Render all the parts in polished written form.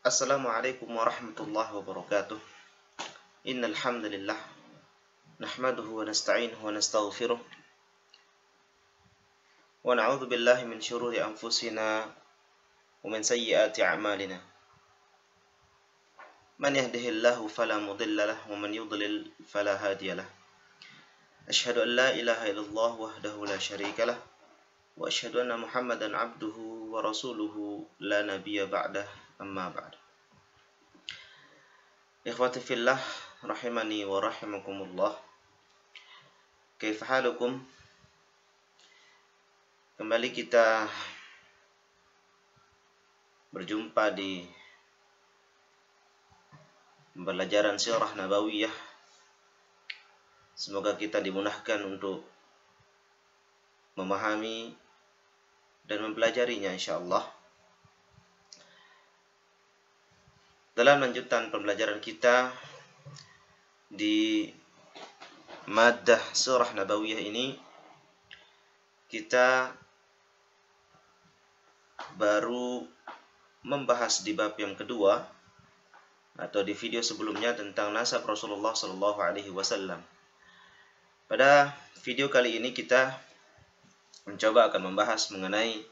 Assalamualaikum warahmatullahi wabarakatuh. Innal hamdalillah nahmaduhu wa nasta'inuhu wa nastaghfiruh wa na'udzu billahi min shururi anfusina wa min sayyiati a'malina. Man yahdihillahu fala mudilla lahu wa man yudlil fala hadiya lahu. Asyhadu an la ilaha illallah wahdahu la syarika lah wa asyhadu anna Muhammadan abduhu wa rasuluhu la nabiyya ba'dah, amma ba'd. Ikhwati fillah rahimani wa rahimakumullah. Kaifa halukum? Kembali kita berjumpa di pembelajaran sirah nabawiyah. Semoga kita dimudahkan untuk memahami dan mempelajarinya insyaallah. Dalam lanjutan pembelajaran kita di maddah surah nabawiyah ini, kita baru membahas di bab yang kedua atau di video sebelumnya tentang nasab Rasulullah sallallahu alaihi wasallam. Pada video kali ini kita mencoba akan membahas mengenai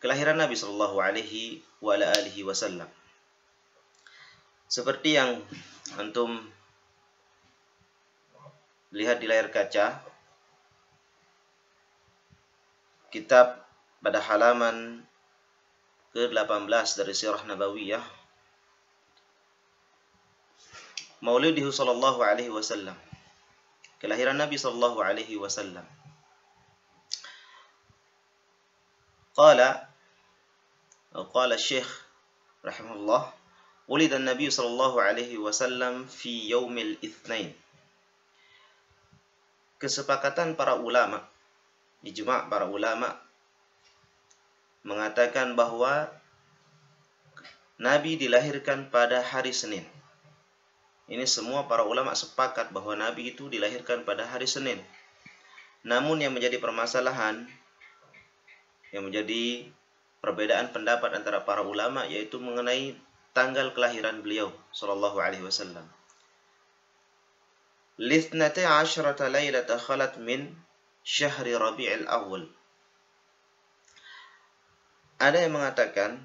kelahiran Nabi sallallahu alaihi wasallam. Seperti yang antum lihat di layar kaca, kitab pada halaman ke-18 dari Sirah Nabawiyah, Maulidihi sallallahu alaihi wasallam, kelahiran Nabi sallallahu alaihi wasallam. Qala Syekh rahimahullah, ulida an-nabiy sallallahu alaihi wasallam fi yaumil itsnain. Kesepakatan para ulama, ijma' para ulama mengatakan bahwa Nabi dilahirkan pada hari Senin. Ini semua para ulama sepakat bahwa Nabi itu dilahirkan pada hari Senin. Namun yang menjadi permasalahan, yang menjadi perbedaan pendapat antara para ulama yaitu mengenai tanggal kelahiran beliau sallallahu alaihi wasallam. Lithnata asyrata lailata khalat min syahri Rabi'il Awwal. Ada yang mengatakan,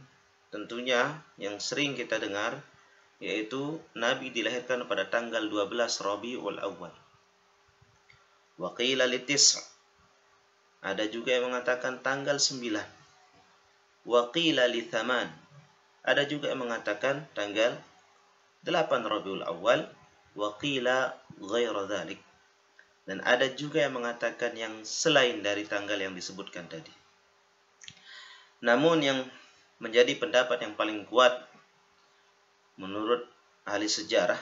tentunya yang sering kita dengar, yaitu Nabi dilahirkan pada tanggal 12 Rabiul Awwal. Wa qila litis'. Ada juga yang mengatakan tanggal 9. Wa qila lithaman. Ada juga yang mengatakan tanggal 8 Rabiul Awal, wa qila ghaira dzalik. Dan ada juga yang mengatakan yang selain dari tanggal yang disebutkan tadi. Namun yang menjadi pendapat yang paling kuat menurut ahli sejarah,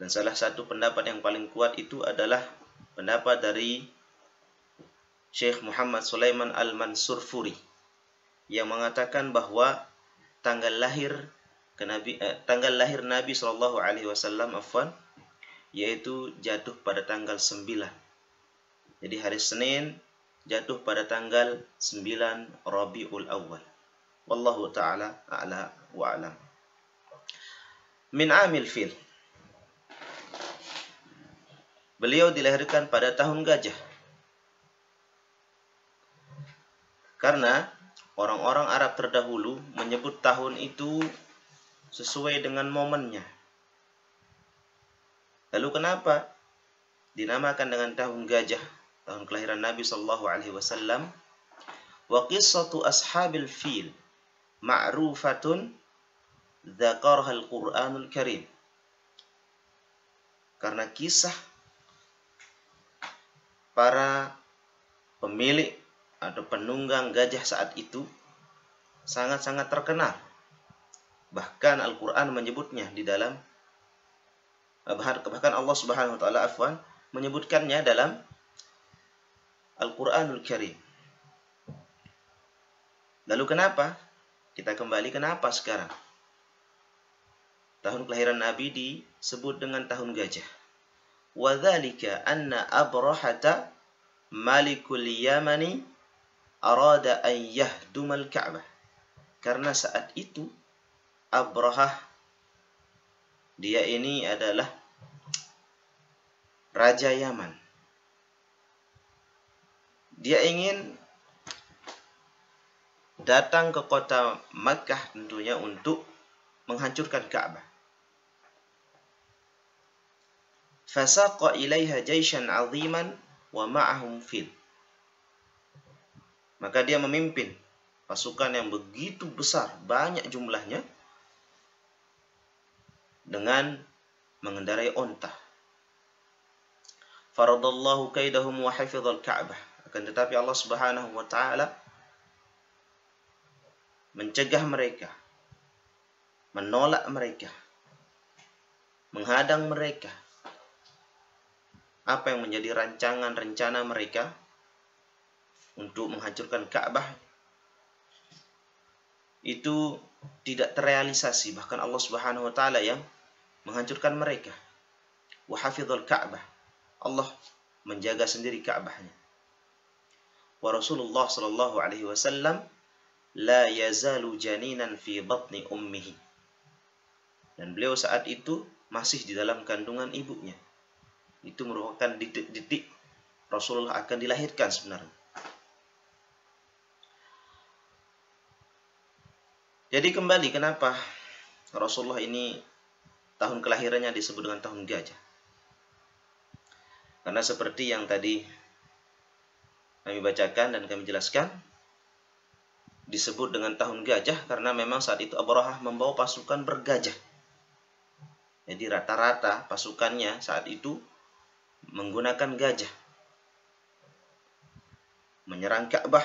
dan salah satu pendapat yang paling kuat itu adalah pendapat dari Syekh Muhammad Sulaiman Al-Mansurfuri, yang mengatakan bahwa tanggal lahir Nabi sallallahu alaihi wasallam yaitu jatuh pada tanggal 9. Jadi hari Senin jatuh pada tanggal 9 Rabiul Awal. Wallahu taala a'la wa a'lam. Min amil fil. Beliau dilahirkan pada tahun gajah. Karena orang-orang Arab terdahulu menyebut tahun itu sesuai dengan momennya. Lalu kenapa dinamakan dengan tahun gajah, tahun kelahiran Nabi sallallahu alaihi wasallam? Wa qissatu ashabil fil ma'rufatun dzakarha al-Qur'anul Karim. Karena kisah para pemilik atau penunggang gajah saat itu sangat-sangat terkenal. Bahkan Al-Quran menyebutnya di dalam, bahkan Allah Subhanahu wa taala menyebutkannya dalam Al-Quranul Karim. Lalu kenapa? Kita kembali kenapa sekarang tahun kelahiran Nabi disebut dengan tahun gajah. Wa dzalika anna Abrahata malikul Yamani arada an yahdumal Ka'bah. Karena saat itu Abrahah, dia ini adalah Raja Yaman. Dia ingin datang ke kota Makkah tentunya untuk menghancurkan Ka'bah. Fasaqa ilaiha jaishan 'aziman wa ma'ahum fil. Maka dia memimpin pasukan yang begitu besar, banyak jumlahnya, dengan mengendarai onta. Faradallahu kaidahum wa hafizal Ka'bah. Akan tetapi Allah Subhanahu wa taala mencegah mereka, menolak mereka, menghadang mereka. Apa yang menjadi rancangan rencana mereka untuk menghancurkan Ka'bah itu tidak terrealisasi. Bahkan Allah Subhanahu wa taala yang menghancurkan mereka. Wa hafizal Ka'bah. Allah menjaga sendiri Ka'bahnya. Wa Rasulullah sallallahu alaihi wasallam la yazalu janinan fi batni ummihi. Dan beliau saat itu masih di dalam kandungan ibunya. Itu merupakan detik-detik Rasulullah akan dilahirkan sebenarnya. Jadi kembali, kenapa Rasulullah ini tahun kelahirannya disebut dengan tahun gajah? Karena seperti yang tadi kami bacakan dan kami jelaskan, disebut dengan tahun gajah karena memang saat itu Abrahah membawa pasukan bergajah. Jadi rata-rata pasukannya saat itu menggunakan gajah, menyerang Ka'bah,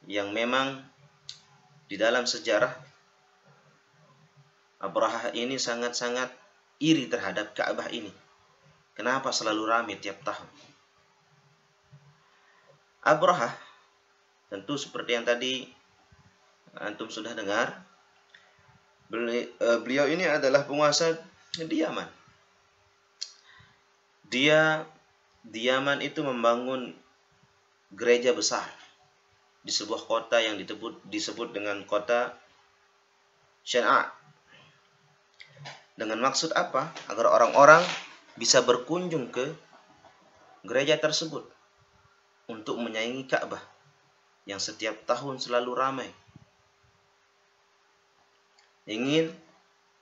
yang memang di dalam sejarah Abrahah ini sangat-sangat iri terhadap Ka'bah ini. Kenapa selalu ramai tiap tahun? Abrahah, tentu seperti yang tadi antum sudah dengar, beliau ini adalah penguasa di Yaman. Dia di Yaman itu membangun gereja besar di sebuah kota yang disebut dengan kota Syan'a. Dengan maksud apa? Agar orang-orang bisa berkunjung ke gereja tersebut untuk menyaingi Ka'bah yang setiap tahun selalu ramai. Ingin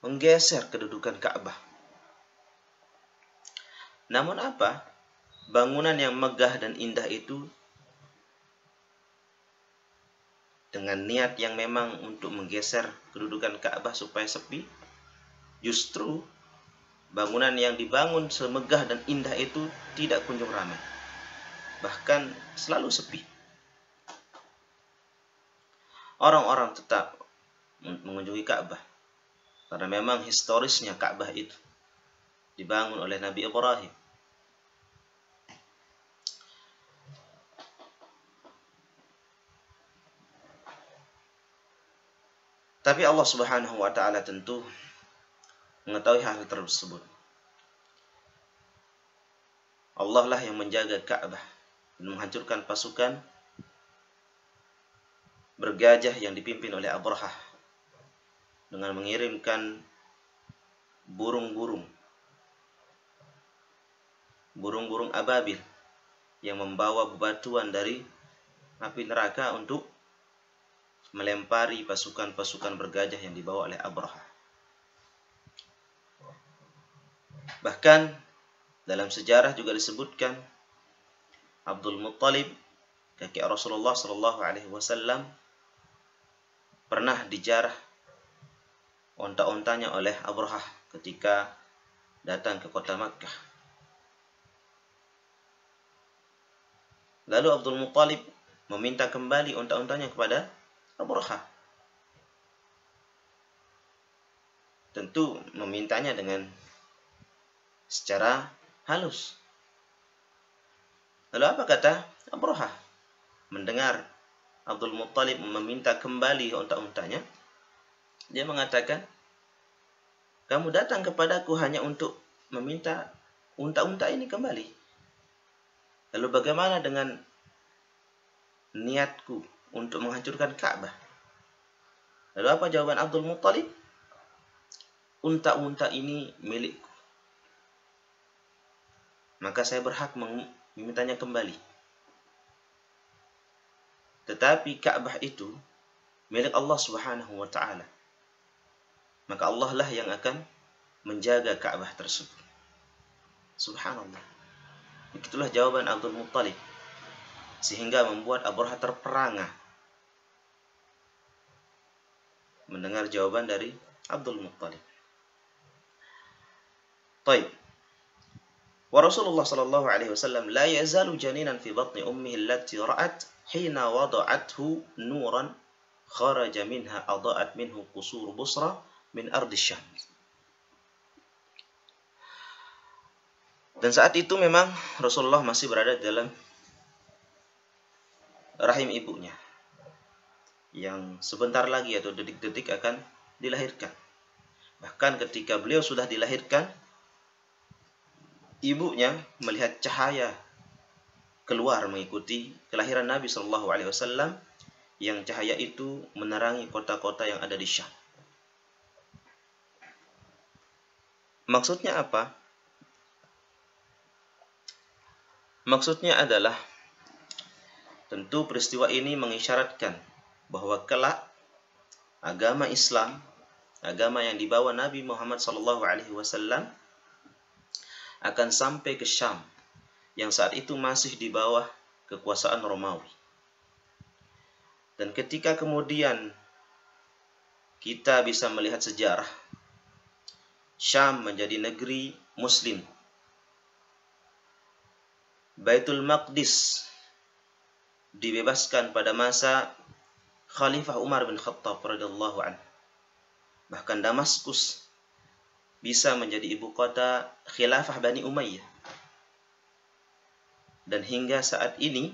menggeser kedudukan Ka'bah. Namun apa? Bangunan yang megah dan indah itu dengan niat yang memang untuk menggeser kedudukan Ka'bah supaya sepi, justru bangunan yang dibangun semegah dan indah itu tidak kunjung ramai, bahkan selalu sepi. Orang-orang tetap mengunjungi Ka'bah karena memang historisnya Ka'bah itu dibangun oleh Nabi Ibrahim. Tapi Allah Subhanahu wa taala tentu mengetahui hal tersebut. Allah lah yang menjaga Ka'bah dan menghancurkan pasukan bergajah yang dipimpin oleh Abrahah dengan mengirimkan burung-burung ababil yang membawa bebatuan dari api neraka untuk melempari pasukan-pasukan bergajah yang dibawa oleh Abrahah. Bahkan dalam sejarah juga disebutkan Abdul Muttalib, kakek Rasulullah sallallahu alaihi wasallam, pernah dijarah onta-ontanya oleh Abrahah ketika datang ke kota Makkah. Lalu Abdul Muttalib meminta kembali onta-ontanya kepada Abrahah. Tentu memintanya dengan secara halus. Lalu apa kata Abrahah? Mendengar Abdul Muttalib meminta kembali onta-ontanya, dia mengatakan, "Kamu datang kepadaku hanya untuk meminta unta-unta ini kembali. Lalu bagaimana dengan niatku untuk menghancurkan Ka'bah? Lalu apa jawaban Abdul Muttalib? Unta-unta ini milikku, maka saya berhak memintanya kembali. Tetapi Ka'bah itu milik Allah Subhanahu wa ta'ala. Maka Allah lah yang akan menjaga Ka'bah tersebut. Subhanallah. Begitulah jawaban Abdul Muttalib. Sehingga membuat Abraha terperangah mendengar jawaban dari Abdul Muttalib. Taib. Wa Rasulullah sallallahu alaihi wasallam la yazalu janinan fi batni ummihi allati ra'at hina wada'athu nuran kharaja minha adha'at minhu qusur Busra min ardi Syam. Dan saat itu memang Rasulullah masih berada dalam rahim ibunya, yang sebentar lagi atau detik-detik akan dilahirkan. Bahkan ketika beliau sudah dilahirkan, ibunya melihat cahaya keluar mengikuti kelahiran Nabi Shallallahu Alaihi Wasallam, yang cahaya itu menerangi kota-kota yang ada di Syam. Maksudnya apa? Maksudnya adalah tentu peristiwa ini mengisyaratkan bahwa kelak agama Islam, agama yang dibawa Nabi Muhammad SAW akan sampai ke Syam, yang saat itu masih di bawah kekuasaan Romawi. Dan ketika kemudian kita bisa melihat sejarah, Syam menjadi negeri Muslim. Baitul Maqdis dibebaskan pada masa Khalifah Umar bin Khattab radhiyallahu anhu. Bahkan Damaskus bisa menjadi ibu kota Khilafah Bani Umayyah. Dan hingga saat ini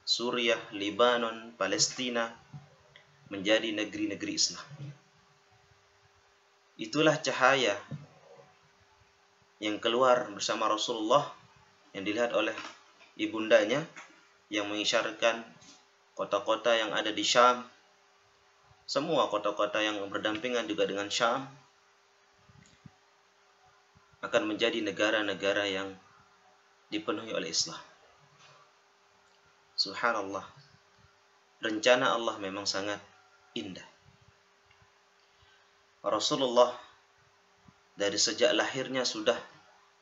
Suriah, Lebanon, Palestina menjadi negeri-negeri Islam. Itulah cahaya yang keluar bersama Rasulullah yang dilihat oleh ibundanya, yang mengisyaratkan kota-kota yang ada di Syam, semua kota-kota yang berdampingan juga dengan Syam, akan menjadi negara-negara yang dipenuhi oleh Islam. Subhanallah. Rencana Allah memang sangat indah. Rasulullah dari sejak lahirnya sudah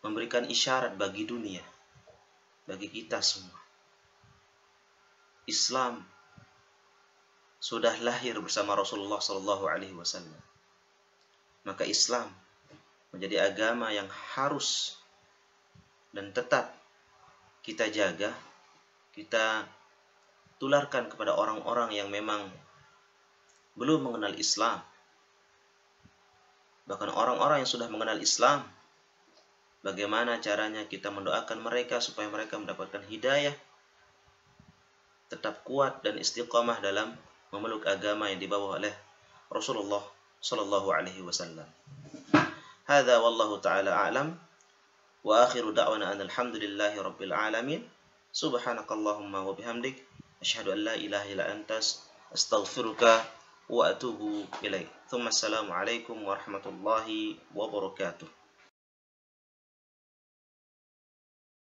memberikan isyarat bagi dunia, bagi kita semua. Islam sudah lahir bersama Rasulullah sallallahu alaihi wasallam. Maka Islam menjadi agama yang harus dan tetap kita jaga, kita tularkan kepada orang-orang yang memang belum mengenal Islam. Bahkan orang-orang yang sudah mengenal Islam, bagaimana caranya kita mendoakan mereka supaya mereka mendapatkan hidayah, tetap kuat dan istiqamah dalam memeluk agama yang dibawa oleh Rasulullah sallallahu alaihi wasallam. Hadza wallahu taala a'lam, wa akhiru da'wana alhamdulillahi rabbil alamin. Subhanakallahumma wa bihamdik, asyhadu an la ilaha illa anta, astaghfiruka wa atubu ilaik. Tsumma assalamu alaikum warahmatullahi wabarakatuh.